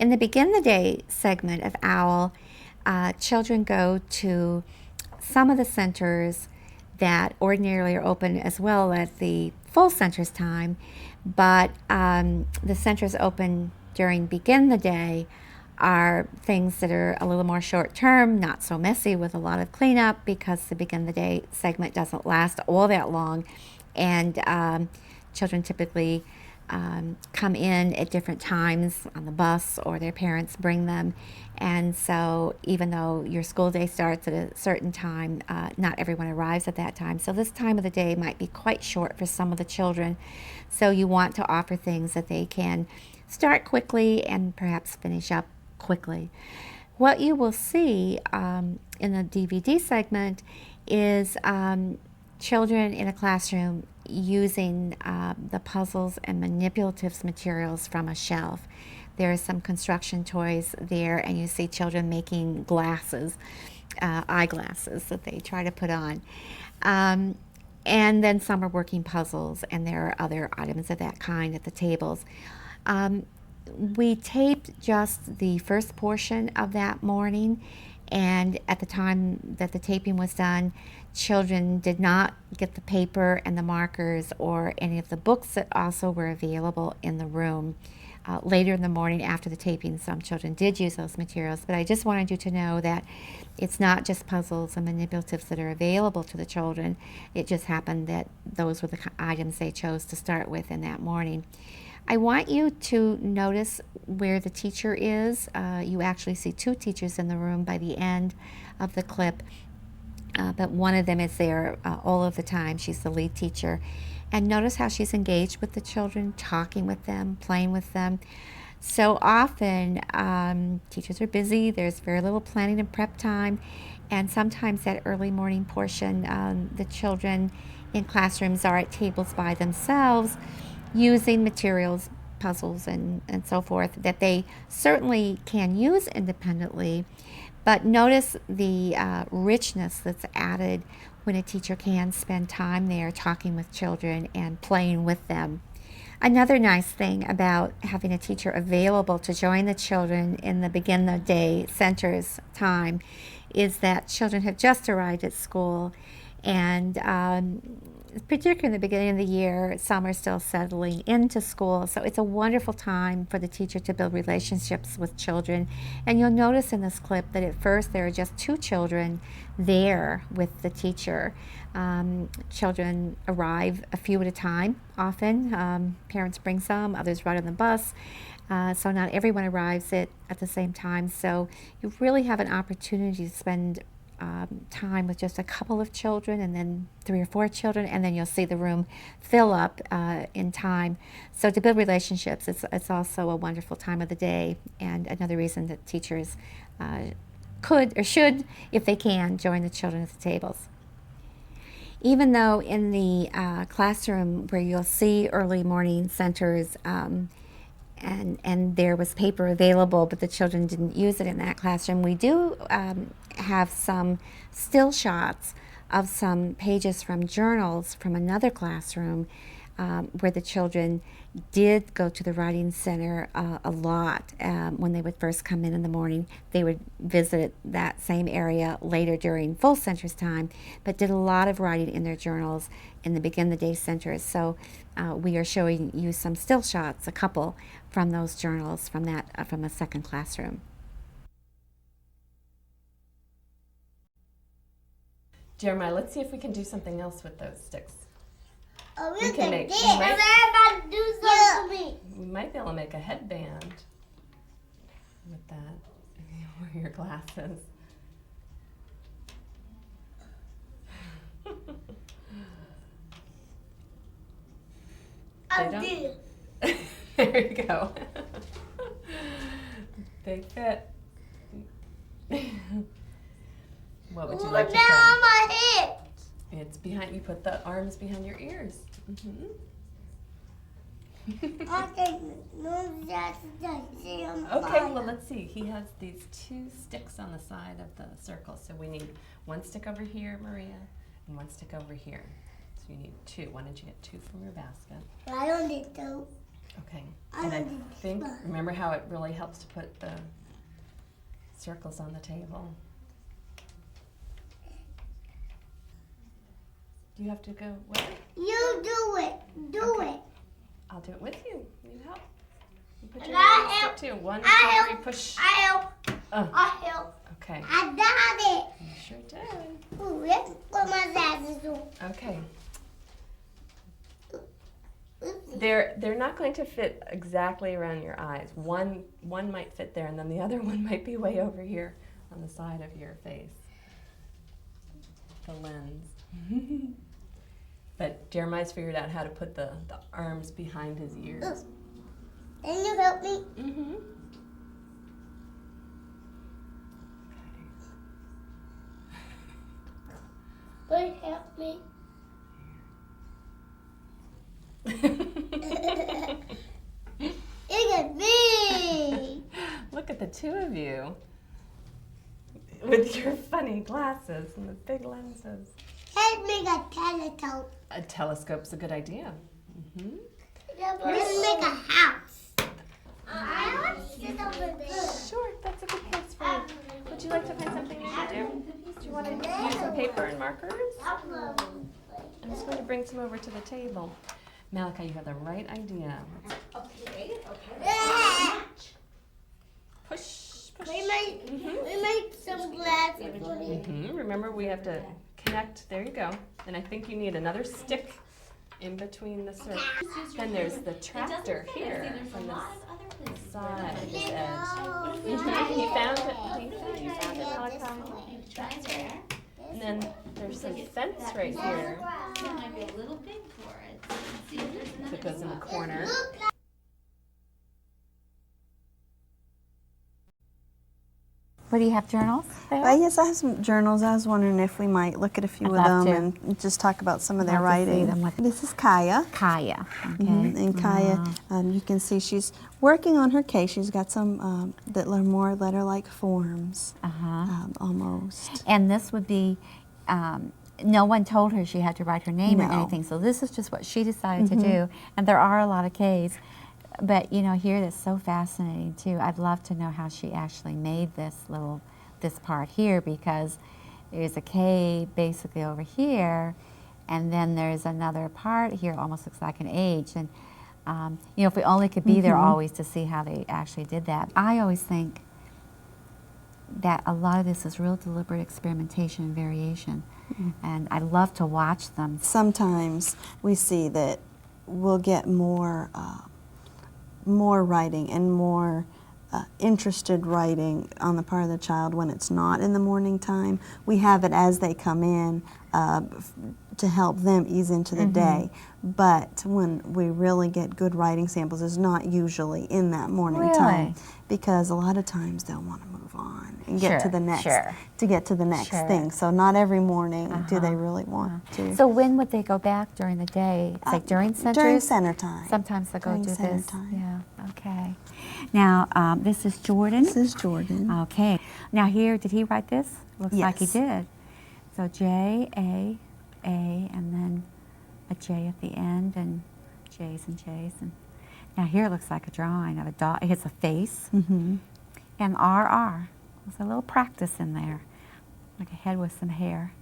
In the Begin the Day segment of OWL, children go to some of the centers that ordinarily are open as well at the full center's time, but the centers open during Begin the Day are things that are a little more short term, not so messy with a lot of cleanup, because the Begin the Day segment doesn't last all that long, and children typically come in at different times on the bus, or their parents bring them. And so even though your school day starts at a certain time, not everyone arrives at that time. So this time of the day might be quite short for some of the children. So you want to offer things that they can start quickly and perhaps finish up quickly. What you will see in the DVD segment is children in a classroom using the puzzles and manipulatives materials from a shelf. There are some construction toys there, and you see children making glasses, eyeglasses that they try to put on. And then some are working puzzles, and there are other items of that kind at the tables. We taped just the first portion of that morning, and at the time that the taping was done, children did not get the paper and the markers or any of the books that also were available in the room. Later in the morning after the taping, some children did use those materials, but I just wanted you to know that it's not just puzzles and manipulatives that are available to the children. It just happened that those were the items they chose to start with in that morning. I want you to notice where the teacher is. You actually see two teachers in the room by the end of the clip, but one of them is there all of the time. She's the lead teacher. And notice how she's engaged with the children, talking with them, playing with them. So often, teachers are busy. There's very little planning and prep time. And sometimes that early morning portion, the children in classrooms are at tables by themselves, using materials, puzzles, and so forth that they certainly can use independently. But notice the richness that's added when a teacher can spend time there talking with children and playing with them. Another nice thing about having a teacher available to join the children in the Begin the Day center's time is that children have just arrived at school, and particularly in the beginning of the year, some are still settling into school. So it's a wonderful time for the teacher to build relationships with children. And you'll notice in this clip that at first there are just two children there with the teacher. Children arrive a few at a time often. Parents bring some, others ride on the bus. So not everyone arrives at the same time. So you really have an opportunity to spend time with just a couple of children, and then 3 or 4 children, and then you'll see the room fill up in time. So to build relationships, it's also a wonderful time of the day, and another reason that teachers could or should, if they can, join the children at the tables. Even though in the classroom where you'll see early morning centers, and there was paper available, but the children didn't use it in that classroom, we do have some still shots of some pages from journals from another classroom where the children did go to the writing center a lot. When they would first come in the morning, they would visit that same area later during full center's time, but did a lot of writing in their journals in the Begin the Day centers. So we are showing you some still shots, a couple, from those journals from that from a second classroom. Jeremiah, let's see if we can do something else with those sticks. Oh, We can make. Everybody do something for me. We might be able to make a headband with that. Wear your glasses. I don't- do. There you go. They fit. What would you like to Now try? on my head. It's behind. You put the arms behind your ears. Okay, no, that's see on the Okay, fire. well, let's see. He has these 2 sticks on the side of the circle. So we need 1 stick over here, Maria, and 1 stick over here. So you need 2. Why don't you get 2 from your basket? I don't need to. Okay. And I think, remember how it really helps to put the circles on the table? Do you have to go with it? You do it. Do Okay. it. I'll do it with you. You help. You put And your I hand on help. stick too. One, I two, three, help. push. I help. Oh, I help. okay. I got it. You sure did. Ooh, let's put my glasses on. Okay. Oopsie. They're not going to fit exactly around your eyes. One might fit there, and then the other one might be way over here on the side of your face. The lens. But Jeremiah's figured out how to put the arms behind his ears. Can you help me? Mm-hmm. Please help me. Look at me. Look at the two of you with your funny glasses and the big lenses. Let's make a telescope. A telescope's a good idea. Mm-hmm. Let's make a house. I want to sit over there. Sure, that's a good place for you. Would you like to find something you can do? Do you want to use some paper and markers? I'm just going to bring some over to the table. Malachi, you have the right idea. Push, push. We make some glasses. Mm-hmm. Remember, we have to connect. There you go. And I think you need another stick in between the circles. Then there's the tractor here from the side, this edge. Mhm. He found it. You found it, Malachi. And then there's some fence right here It might be a little big for it. See if there's another that goes in the corner. What do you have, journals there? Yes, I have some journals. I was wondering if we might look at a few I'd of love them to. and just talk about some of their Love to see writing. them. What- This is Kaya. Kaya. Okay. And Kaya, you can see she's working on her case. She's got some that are more letter-like forms, almost. And this would be, no one told her she had to write her name or No. anything, so this is just what she decided to do. And there are a lot of Ks, but you know, here that's so fascinating too. I'd love to know how she actually made this part here, because there's a K basically over here, and then there's another part here, almost looks like an H. And you know, if we only could be there always to see how they actually did that. I always think that a lot of this is real deliberate experimentation and variation, and I love to watch them. Sometimes we see that we'll get more writing and more interested writing on the part of the child when it's not in the morning time. We have it as they come in to help them ease into the day. But when we really get good writing samples, it's not usually in that morning time, because a lot of times they'll want to move on and get to the next thing. So not every morning do they really want to. So when would they go back during the day? It's like during centers? During center time. Sometimes they'll go During do center this. time. Yeah, okay. Now, this is Jordan. This is Jordan. Okay. Now here, did he write this? Looks like he Yes. did. So J, A, and then a J at the end, and J's and J's. And now here it looks like a drawing of a dog. It's a face. And RR. There's a little practice in there, like a head with some hair.